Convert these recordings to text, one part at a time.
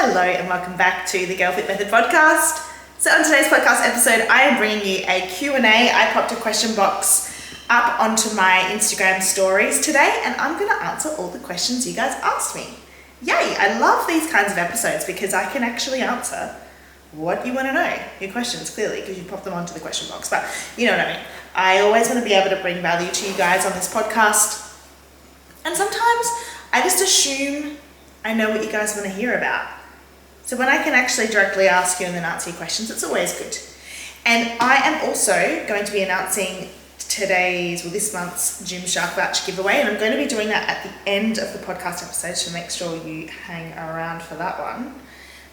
Hello and welcome back to the Girl Fit Method podcast. So on today's podcast episode, I am bringing you a Q&A. I popped a question box up onto my Instagram stories today and I'm going to answer all the questions you guys asked me. Yay! I love these kinds of episodes because I can actually answer what you want to know, your questions clearly, because you pop them onto the question box, but you know what I mean. I always want to be able to bring value to you guys on this podcast, and sometimes I just assume I know what you guys want to hear about. So when I can actually directly ask you and then answer your questions, it's always good. And I am also going to be announcing this month's Gymshark voucher giveaway, and I'm going to be doing that at the end of the podcast episode, so make sure you hang around for that one.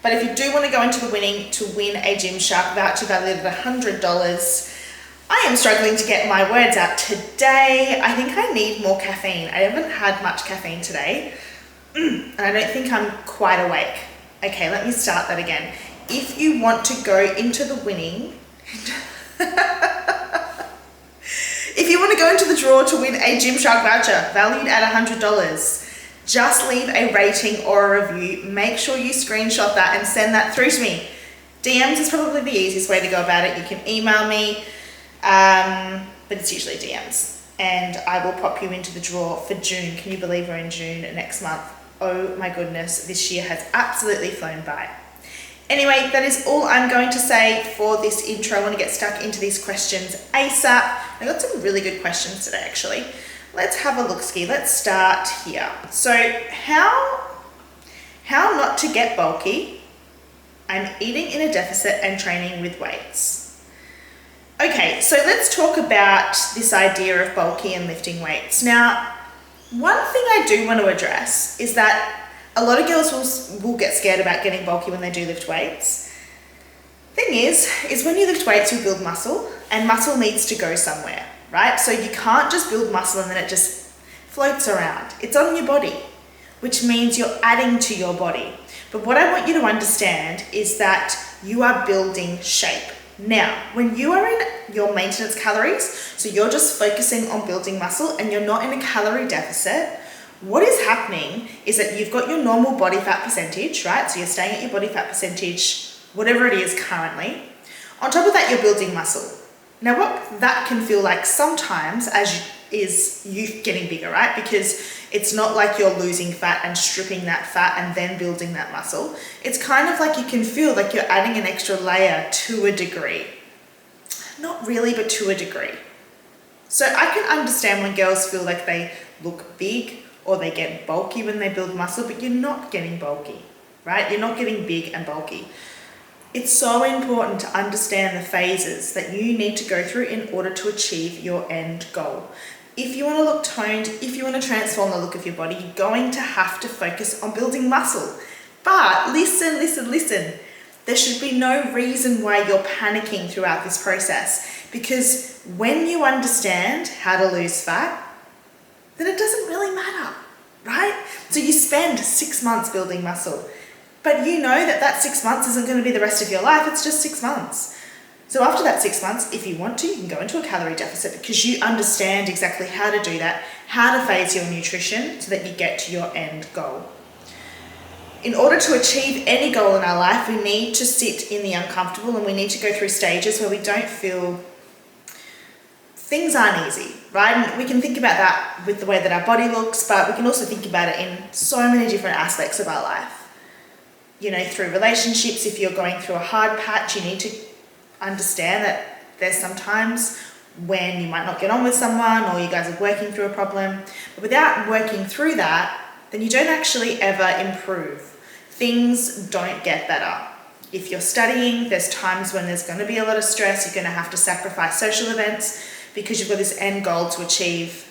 But if you do want to go into the winning to win a Gymshark voucher valued at $100, I am struggling to get my words out today. I think I need more caffeine. I haven't had much caffeine today, and I don't think I'm quite awake. Okay, let me start that again. If you want to go into the winning, if you want to go into the draw to win a Gymshark voucher valued at $100, just leave a rating or a review. Make sure you screenshot that and send that through to me. DMs is probably the easiest way to go about it. You can email me, but it's usually DMs. And I will pop you into the draw for June. Can you believe we're in June next month? Oh my goodness, this year has absolutely flown by. Anyway, that is all I'm going to say for this intro. I want to get stuck into these questions ASAP. I got some really good questions today, actually. Let's have a look-ski. Let's start here. So how not to get bulky? I'm eating in a deficit and training with weights. Okay, so let's talk about this idea of bulky and lifting weights. Now, one thing I do want to address is that a lot of girls will get scared about getting bulky when they do lift weights. Thing is when you lift weights, you build muscle, and muscle needs to go somewhere, right? So you can't just build muscle and then it just floats around. It's on your body, which means you're adding to your body. But what I want you to understand is that you are building shape. Now, when you are in your maintenance calories, so you're just focusing on building muscle and you're not in a calorie deficit, what is happening is that you've got your normal body fat percentage, right? So you're staying at your body fat percentage, whatever it is currently. On top of that, you're building muscle. Now, what that can feel like sometimes is you getting bigger, right? Because it's not like you're losing fat and stripping that fat and then building that muscle. It's kind of like you can feel like you're adding an extra layer to a degree. Not really, but to a degree. So I can understand when girls feel like they look big or they get bulky when they build muscle, but you're not getting bulky, right? You're not getting big and bulky. It's so important to understand the phases that you need to go through in order to achieve your end goal. If you want to look toned, if you want to transform the look of your body, you're going to have to focus on building muscle. But listen. There should be no reason why you're panicking throughout this process, because when you understand how to lose fat, then it doesn't really matter, right? So you spend 6 months building muscle, but you know that 6 months isn't going to be the rest of your life. It's just 6 months. So after that 6 months, if you want to, you can go into a calorie deficit because you understand exactly how to do that, how to phase your nutrition so that you get to your end goal. In order to achieve any goal in our life, we need to sit in the uncomfortable and we need to go through stages where we don't feel things aren't easy, right? And we can think about that with the way that our body looks, but we can also think about it in so many different aspects of our life. You know, through relationships, if you're going through a hard patch, you need to understand that there's sometimes when you might not get on with someone or you guys are working through a problem. But without working through that, then you don't actually ever improve. Things don't get better. If you're studying, there's times when there's going to be a lot of stress. You're going to have to sacrifice social events because you've got this end goal to achieve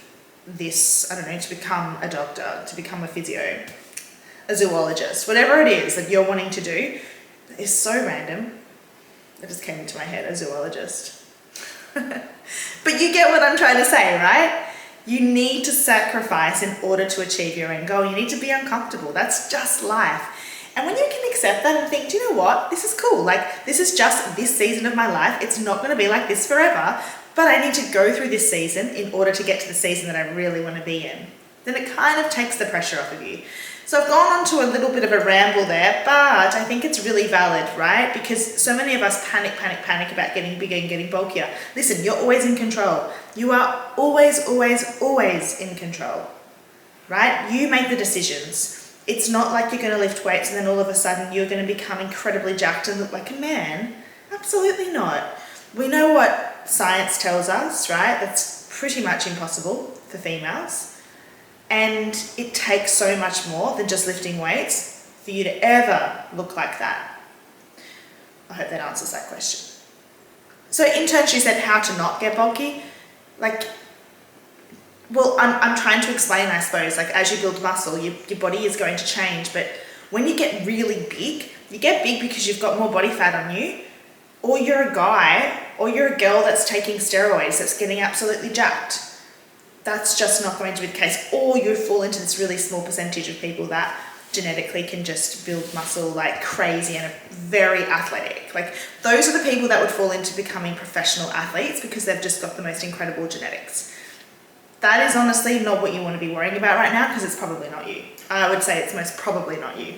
this, to become a doctor, to become a physio, a zoologist, whatever it is that you're wanting to do is so random. It just came into my head, a zoologist. But you get what I'm trying to say, right? You need to sacrifice in order to achieve your end goal. You need to be uncomfortable. That's just life. And when you can accept that and think, do you know what? This is cool. Like, this is just this season of my life. It's not going to be like this forever, but I need to go through this season in order to get to the season that I really want to be in. Then it kind of takes the pressure off of you. So I've gone on to a little bit of a ramble there, but I think it's really valid, right? Because so many of us panic about getting bigger and getting bulkier. Listen, you're always in control. You are always in control, right? You make the decisions. It's not like you're going to lift weights and then all of a sudden you're going to become incredibly jacked and look like a man. Absolutely not. We know what science tells us, right? That's pretty much impossible for females. And it takes so much more than just lifting weights for you to ever look like that. I hope that answers that question. So in turn, she said how to not get bulky. I'm trying to explain, I suppose, as you build muscle, your body is going to change. But when you get really big, you get big because you've got more body fat on you, or you're a guy, or you're a girl that's taking steroids, that's getting absolutely jacked. That's just not going to be the case. Or you fall into this really small percentage of people that genetically can just build muscle like crazy and are very athletic. Those are the people that would fall into becoming professional athletes because they've just got the most incredible genetics. That is honestly not what you want to be worrying about right now because it's probably not you. I would say it's most probably not you.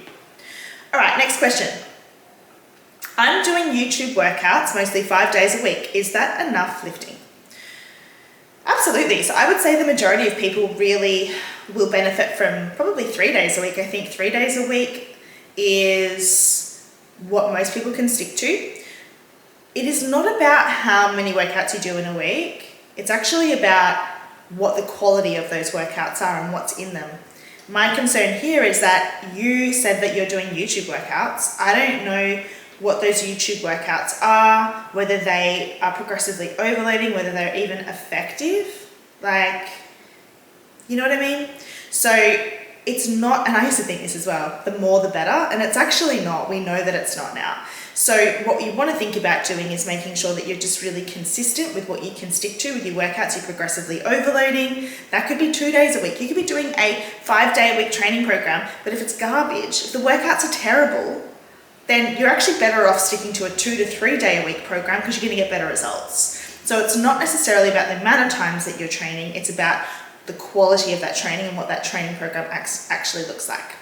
All right, next question. I'm doing YouTube workouts mostly 5 days a week. Is that enough lifting? Absolutely. So I would say the majority of people really will benefit from probably 3 days a week. I think 3 days a week is what most people can stick to. It is not about how many workouts you do in a week. It's actually about what the quality of those workouts are and what's in them. My concern here is that you said that you're doing YouTube workouts. I don't know what those YouTube workouts are, whether they are progressively overloading, whether they're even effective. You know what I mean? So it's not, and I used to think this as well, the more the better, and it's actually not. We know that it's not now. So what you want to think about doing is making sure that you're just really consistent with what you can stick to with your workouts. You're progressively overloading. That could be 2 days a week. You could be doing a 5 day a week training program, but if it's garbage, if the workouts are terrible, then you're actually better off sticking to a 2 to 3 day a week program because you're going to get better results. So it's not necessarily about the amount of times that you're training, it's about the quality of that training and what that training program actually looks like.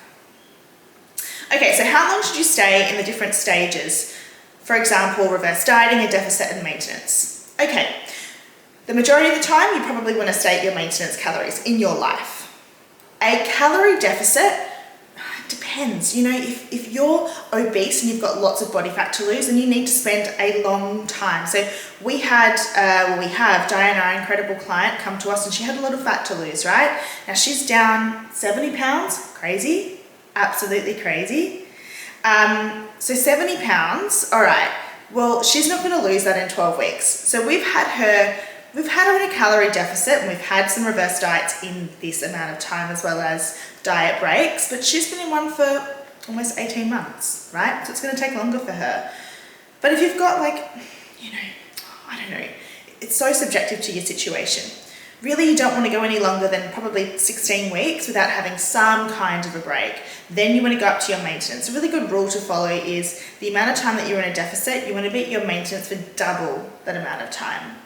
Okay, so how long should you stay in the different stages? For example, reverse dieting, a deficit, and maintenance. Okay, the majority of the time you probably want to stay at your maintenance calories in your life. A calorie deficit depends. If you're obese and you've got lots of body fat to lose, then you need to spend a long time. So we have Diana, our incredible client, come to us and she had a lot of fat to lose, right? Now she's down 70 pounds, crazy, absolutely crazy. So 70 pounds, all right, well, she's not gonna lose that in 12 weeks. So we've had her in a calorie deficit and we've had some reverse diets in this amount of time as well as diet breaks, but she's been in one for almost 18 months, right? So it's going to take longer for her. But if you've got I don't know, it's so subjective to your situation. Really, you don't want to go any longer than probably 16 weeks without having some kind of a break. Then you want to go up to your maintenance. A really good rule to follow is the amount of time that you're in a deficit, you want to be at your maintenance for double that amount of time.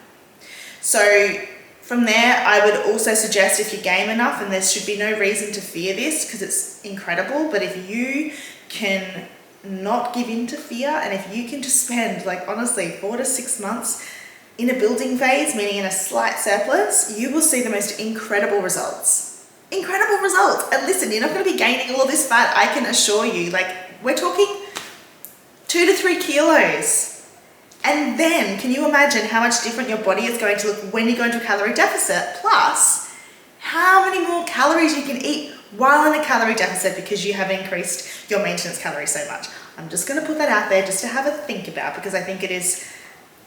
So from there, I would also suggest if you game enough, and there should be no reason to fear this because it's incredible, but if you can not give in to fear and if you can just spend honestly 4 to 6 months in a building phase, meaning in a slight surplus, you will see the most incredible results. Incredible results. And listen, you're not going to be gaining all this fat, I can assure you. We're talking 2 to 3 kilos. And then, can you imagine how much different your body is going to look when you go into a calorie deficit? Plus, how many more calories you can eat while in a calorie deficit because you have increased your maintenance calories so much. I'm just going to put that out there just to have a think about because I think it is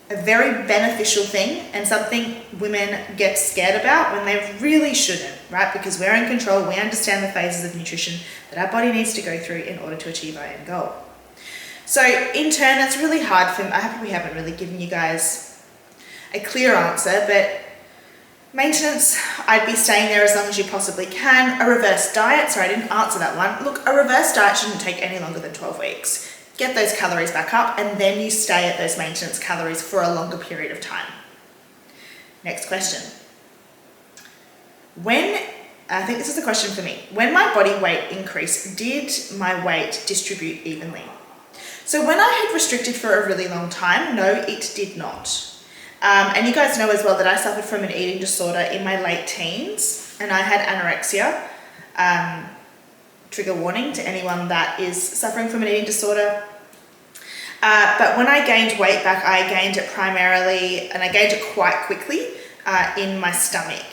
a very beneficial thing and something women get scared about when they really shouldn't, right? Because we're in control, we understand the phases of nutrition that our body needs to go through in order to achieve our end goal. So in turn, that's really hard for me. I probably haven't really given you guys a clear answer, but maintenance, I'd be staying there as long as you possibly can. A reverse diet, sorry, I didn't answer that one. Look, a reverse diet shouldn't take any longer than 12 weeks. Get those calories back up and then you stay at those maintenance calories for a longer period of time. Next question. When I think this is a question for me. When my body weight increased, did my weight distribute evenly? So when I had restricted for a really long time, no, it did not. And you guys know as well that I suffered from an eating disorder in my late teens, and I had anorexia. Trigger warning to anyone that is suffering from an eating disorder. But when I gained weight back, I gained it primarily, and I gained it quite quickly in my stomach.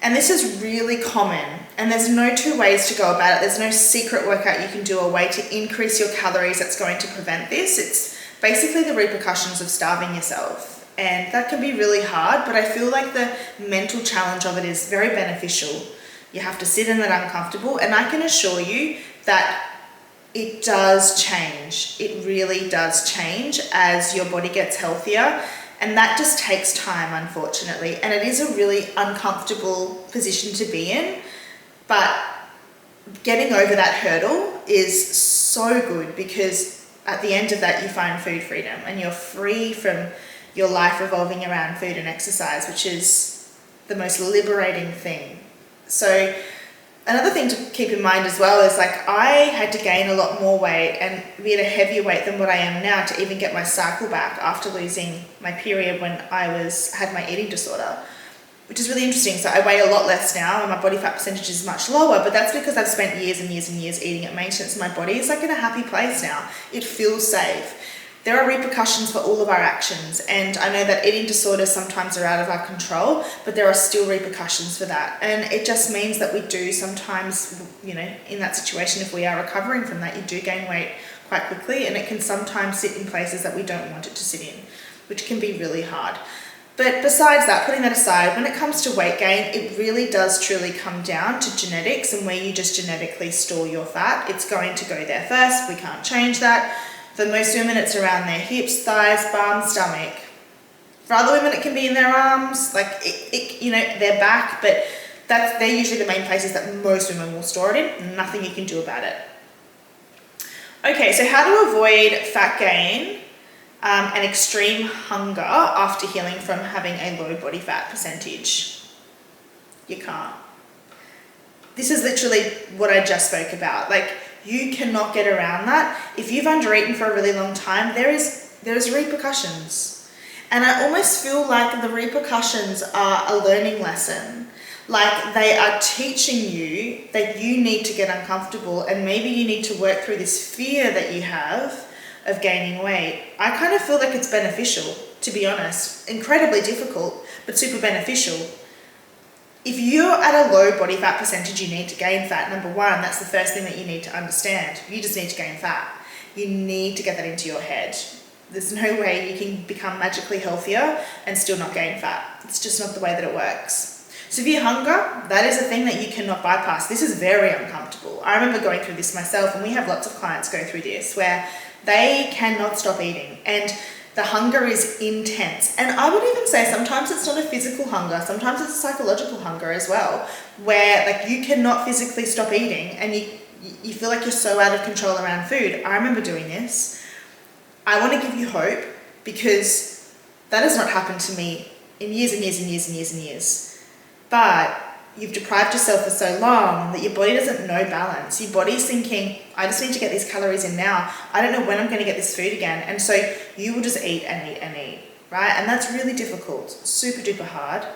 And this is really common, and there's no two ways to go about it. There's no secret workout you can do, a way to increase your calories that's going to prevent this. It's basically the repercussions of starving yourself. And that can be really hard, but I feel like the mental challenge of it is very beneficial. You have to sit in that uncomfortable, and I can assure you that it does change. It really does change as your body gets healthier. And that just takes time, unfortunately. And it is a really uncomfortable position to be in. But getting over that hurdle is so good, because at the end of that, you find food freedom and you're free from your life revolving around food and exercise, which is the most liberating thing. So another thing to keep in mind as well is, like, I had to gain a lot more weight and be at a heavier weight than what I am now to even get my cycle back after losing my period when I had my eating disorder, which is really interesting. So I weigh a lot less now and my body fat percentage is much lower, but that's because I've spent years and years and years eating at maintenance. My body is like in a happy place now. It feels safe. There are repercussions for all of our actions, and I know that eating disorders sometimes are out of our control, but there are still repercussions for that. And it just means that we do sometimes, you know, in that situation, if we are recovering from that, you do gain weight quite quickly, and it can sometimes sit in places that we don't want it to sit in, which can be really hard. But besides that, putting that aside, when it comes to weight gain, it really does truly come down to genetics and where you just genetically store your fat. It's going to go there first. We can't change that. For most women, it's around their hips, thighs, bum, stomach. For other women, it can be in their arms, like you know, their back, but they're usually the main places that most women will store it in. Nothing you can do about it. Okay, so how to avoid fat gain and extreme hunger after healing from having a low body fat percentage. You can't. This is literally what I just spoke about. Like, you cannot get around that. If you've undereaten for a really long time, there's repercussions. And I almost feel like the repercussions are a learning lesson. Like, they are teaching you that you need to get uncomfortable, and maybe you need to work through this fear that you have of gaining weight. I kind of feel like it's beneficial, to be honest. Incredibly difficult, but super beneficial. If you're at a low body fat percentage, you need to gain fat. Number one, that's the first thing that you need to understand. You just need to gain fat. You need to get that into your head. There's no way you can become magically healthier and still not gain fat. It's just not the way that it works. Severe hunger, that is a thing that you cannot bypass. This is very uncomfortable. I remember going through this myself, and we have lots of clients go through this where they cannot stop eating, and the hunger is intense. And I would even say sometimes it's not a physical hunger, sometimes it's a psychological hunger as well, where like you cannot physically stop eating and you feel like you're so out of control around food. I remember doing this. I want to give you hope, because that has not happened to me in years and years and years and years and years. But you've deprived yourself for so long that your body doesn't know balance. Your body's thinking, I just need to get these calories in now. I don't know when I'm going to get this food again. And so you will just eat and eat and eat, right? And that's really difficult, super duper hard.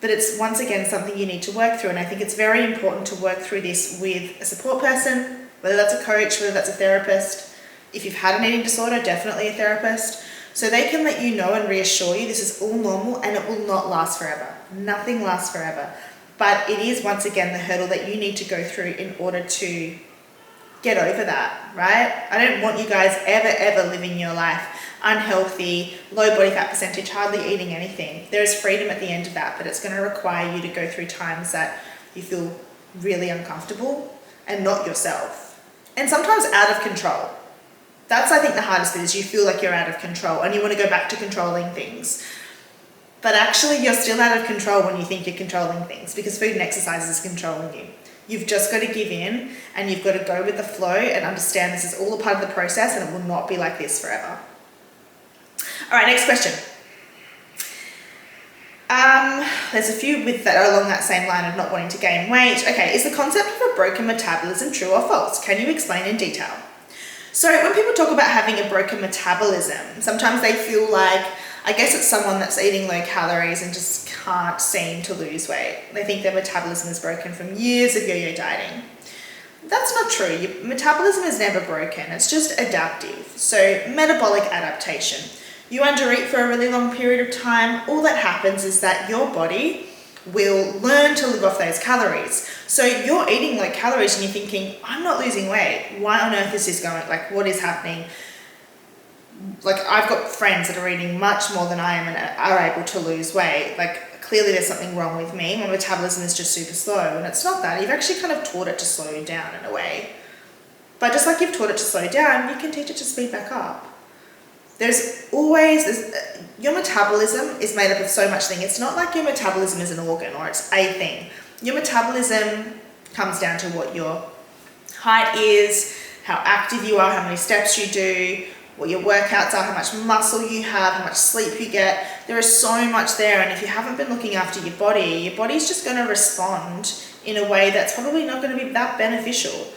But it's, once again, something you need to work through. And I think it's very important to work through this with a support person, whether that's a coach, whether that's a therapist. If you've had an eating disorder, definitely a therapist. So they can let you know and reassure you this is all normal and it will not last forever. Nothing lasts forever. But it is, once again, the hurdle that you need to go through in order to get over that, right? I don't want you guys ever living your life unhealthy, low body fat percentage, hardly eating anything. There is freedom at the end of that, but it's going to require you to go through times that you feel really uncomfortable and not yourself. And sometimes out of control. That's, I think, the hardest bit, is you feel like you're out of control and you want to go back to controlling things. But actually, you're still out of control when you think you're controlling things, because food and exercise is controlling you. You've just got to give in and you've got to go with the flow and understand this is all a part of the process and it will not be like this forever. All right, next question. There's a few with that are along that same line of not wanting to gain weight. Okay, is the concept of a broken metabolism true or false? Can you explain in detail? So when people talk about having a broken metabolism, sometimes they feel like, I guess it's someone that's eating low calories and just can't seem to lose weight. They think their metabolism is broken from years of yo-yo dieting. That's not true. Your metabolism is never broken. It's just adaptive. So metabolic adaptation. You undereat for a really long period of time. All that happens is that your body will learn to live off those calories. So you're eating low calories and you're thinking, I'm not losing weight. Why on earth is this going? Like, what is happening? Like, I've got friends that are eating much more than I am and are able to lose weight. Like, clearly there's something wrong with me. My metabolism is just super slow. And it's not that. You've actually kind of taught it to slow down in a way. But just like you've taught it to slow down, you can teach it to speed back up. Your metabolism is made up of so much thing. It's not like your metabolism is an organ or it's a thing. Your metabolism comes down to what your height is, how active you are, how many steps you do, what your workouts are, how much muscle you have, how much sleep you get. There is so much there, and if you haven't been looking after your body's just going to respond in a way that's probably not going to be that beneficial.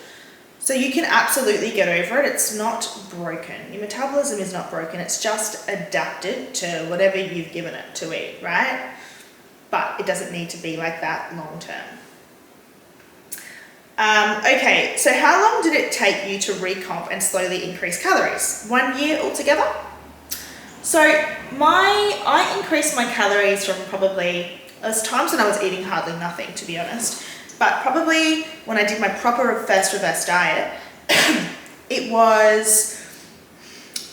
So you can absolutely get over it. It's not broken. Your metabolism is not broken. It's just adapted to whatever you've given it to eat, right? But it doesn't need to be like that long term. Okay, so how long did it take you to recomp and slowly increase calories? 1 year altogether? So I increased my calories from probably, there's times when I was eating hardly nothing, to be honest. But probably when I did my proper first reverse diet, it was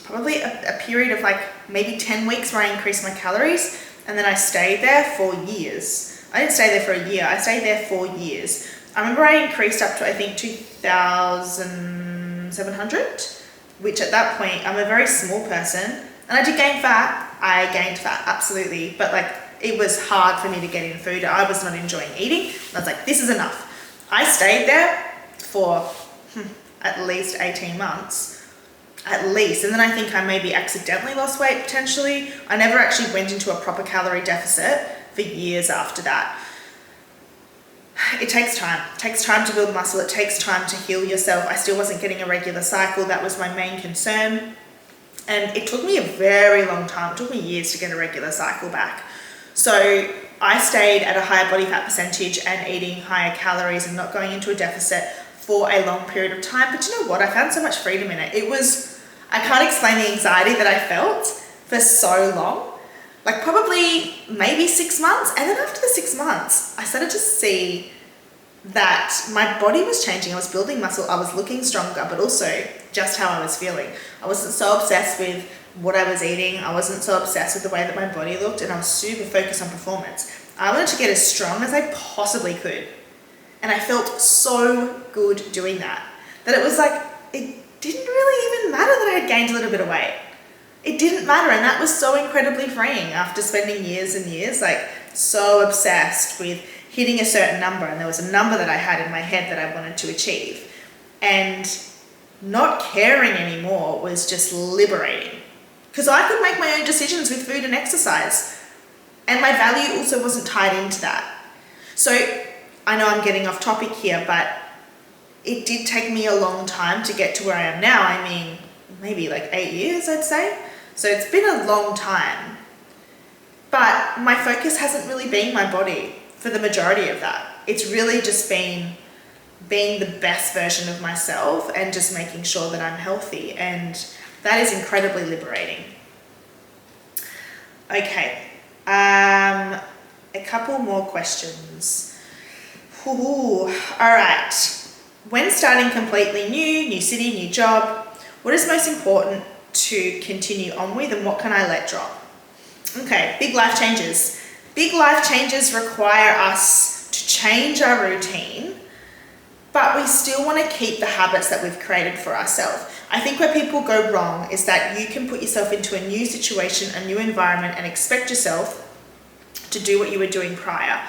probably a period of like maybe 10 weeks where I increased my calories, and then I stayed there for years. I didn't stay there for a year, I stayed there for years. I remember I increased up to, I think, 2,700, which at that point, I'm a very small person, and I did gain fat. I gained fat, absolutely, but like, it was hard for me to get in food. I was not enjoying eating. I was like, this is enough. I stayed there for at least 18 months, at least. And then I think I maybe accidentally lost weight potentially. I never actually went into a proper calorie deficit for years after that. It takes time. It takes time to build muscle. It takes time to heal yourself. I still wasn't getting a regular cycle. That was my main concern. And it took me a very long time. It took me years to get a regular cycle back. So I stayed at a higher body fat percentage and eating higher calories and not going into a deficit for a long period of time. But you know what? I found so much freedom in it. I can't explain the anxiety that I felt for so long. Like probably maybe 6 months. And then after the 6 months, I started to see that my body was changing. I was building muscle. I was looking stronger, but also just how I was feeling. I wasn't so obsessed with what I was eating. I wasn't so obsessed with the way that my body looked, and I was super focused on performance. I wanted to get as strong as I possibly could. And I felt so good doing that it was like, it didn't really even matter that I had gained a little bit of weight. It didn't matter, and that was so incredibly freeing after spending years and years, like so obsessed with hitting a certain number, and there was a number that I had in my head that I wanted to achieve. And not caring anymore was just liberating. Because I could make my own decisions with food and exercise. And my value also wasn't tied into that. So I know I'm getting off topic here, but it did take me a long time to get to where I am now. I mean, maybe like 8 years, I'd say. So it's been a long time. But my focus hasn't really been my body for the majority of that. It's really just been being the best version of myself and just making sure that I'm healthy. And that is incredibly liberating. Okay, a couple more questions. All right. When starting completely new city, new job, what is most important to continue on with, and what can I let drop? Okay, big life changes. Big life changes require us to change our routine, but we still want to keep the habits that we've created for ourselves. I think where people go wrong is that you can put yourself into a new situation, a new environment, and expect yourself to do what you were doing prior.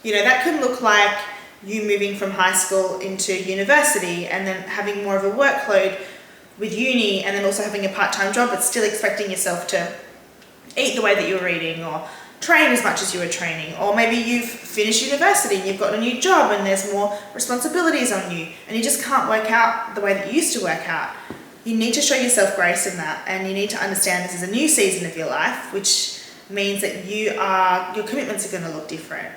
You know, that could look like you moving from high school into university and then having more of a workload with uni, and then also having a part-time job, but still expecting yourself to eat the way that you were eating, or train as much as you were training, or maybe you've finished university and you've got a new job and there's more responsibilities on you and you just can't work out the way that you used to work out. You need to show yourself grace in that, and you need to understand this is a new season of your life, which means that your commitments are going to look different.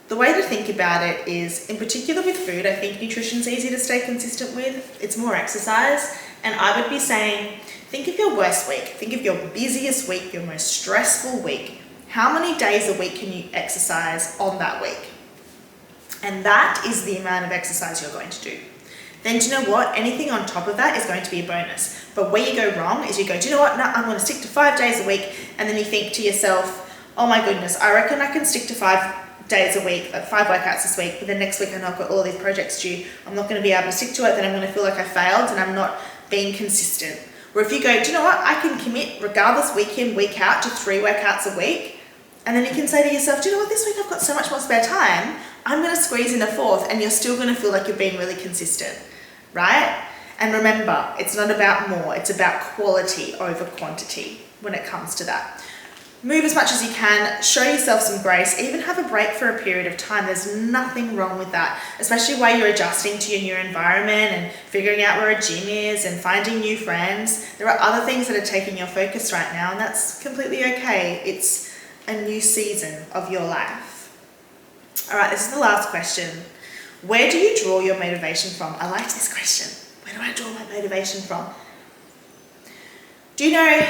The way to think about it is, in particular with food, I think nutrition's easy to stay consistent with. It's more exercise, and I would be saying, think of your worst week, think of your busiest week, your most stressful week. How many days a week can you exercise on that week? And that is the amount of exercise you're going to do. Then do you know what? Anything on top of that is going to be a bonus. But where you go wrong is you go, do you know what? No, I'm going to stick to 5 days a week. And then you think to yourself, oh my goodness, I reckon I can stick to 5 days a week, like 5 workouts this week. But then next week I know I've got all these projects due. I'm not going to be able to stick to it. Then I'm going to feel like I failed and I'm not being consistent. Or if you go, do you know what? I can commit regardless week in, week out to 3 workouts a week. And then you can say to yourself, do you know what? This week I've got so much more spare time. I'm going to squeeze in a 4th, and you're still going to feel like you're being really consistent. Right? And remember, it's not about more, it's about quality over quantity when it comes to that. Move as much as you can, show yourself some grace, even have a break for a period of time. There's nothing wrong with that, especially while you're adjusting to your new environment and figuring out where a gym is and finding new friends. There are other things that are taking your focus right now, and that's completely okay. It's a new season of your life. All right, this is the last question. Where do you draw your motivation from? I like this question. Where do I draw my motivation from? Do you know,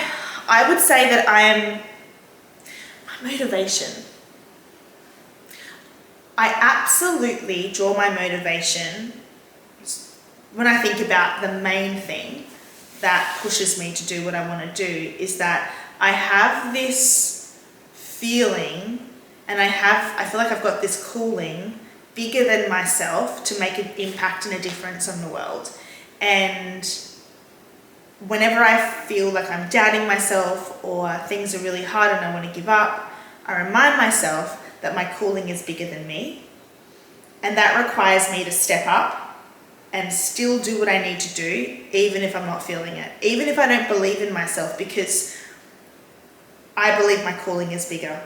I would say that my motivation. I absolutely draw my motivation when I think about the main thing that pushes me to do what I want to do, is that I have this feeling and I feel like I've got this calling bigger than myself to make an impact and a difference on the world. And whenever I feel like I'm doubting myself or things are really hard and I want to give up, I remind myself that my calling is bigger than me. And that requires me to step up and still do what I need to do, even if I'm not feeling it, even if I don't believe in myself, because I believe my calling is bigger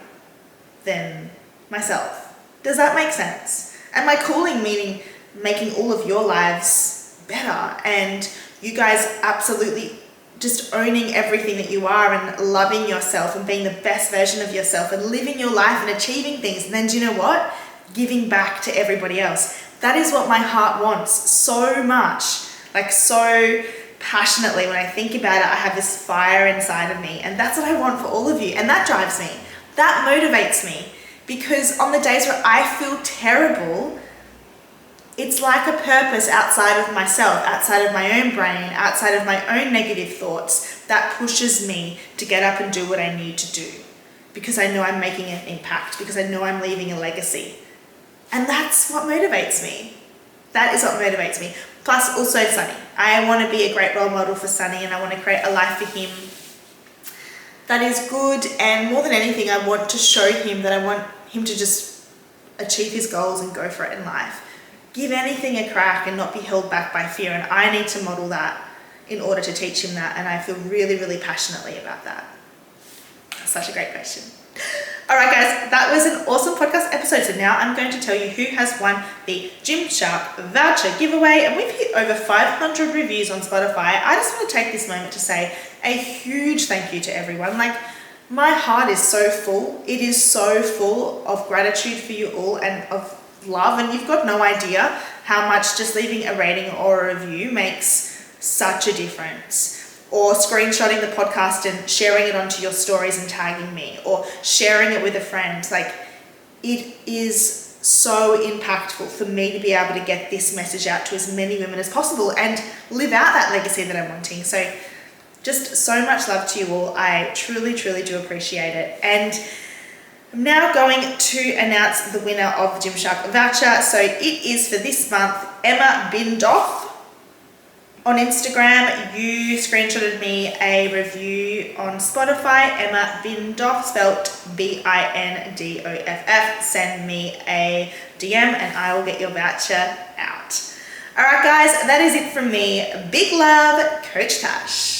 than myself. Does that make sense? And my calling meaning making all of your lives better, and you guys absolutely just owning everything that you are and loving yourself and being the best version of yourself and living your life and achieving things. And then do you know what? Giving back to everybody else. That is what my heart wants so much, like so passionately. When I think about it, I have this fire inside of me, and that's what I want for all of you. And that drives me. That motivates me. Because on the days where I feel terrible, it's like a purpose outside of myself, outside of my own brain, outside of my own negative thoughts, that pushes me to get up and do what I need to do. Because I know I'm making an impact, because I know I'm leaving a legacy. And that's what motivates me. That is what motivates me. Plus also Sunny. I want to be a great role model for Sunny, and I want to create a life for him that is good. And more than anything, I want to show him that I want him to just achieve his goals and go for it in life. Give anything a crack and not be held back by fear. And I need to model that in order to teach him that. And I feel really, really passionately about that. Such a great question. All right, guys, that was an awesome podcast episode. So now I'm going to tell you who has won the Gymshark voucher giveaway. And we've hit over 500 reviews on Spotify. I just want to take this moment to say a huge thank you to everyone. Like, my heart is so full. It is so full of gratitude for you all and of love. And you've got no idea how much just leaving a rating or a review makes such a difference. Or screenshotting the podcast and sharing it onto your stories and tagging me, or sharing it with a friend. Like, it is so impactful for me to be able to get this message out to as many women as possible and live out that legacy that I'm wanting. So just so much love to you all. I truly, truly do appreciate it. And I'm now going to announce the winner of the Gymshark voucher. So it is for this month, Emma Bindoff. On Instagram, you screenshotted me a review on Spotify, Emma Bindoff, spelt B-I-N-D-O-F-F. Send me a DM and I will get your voucher out. All right, guys, that is it from me. Big love, Coach Tash.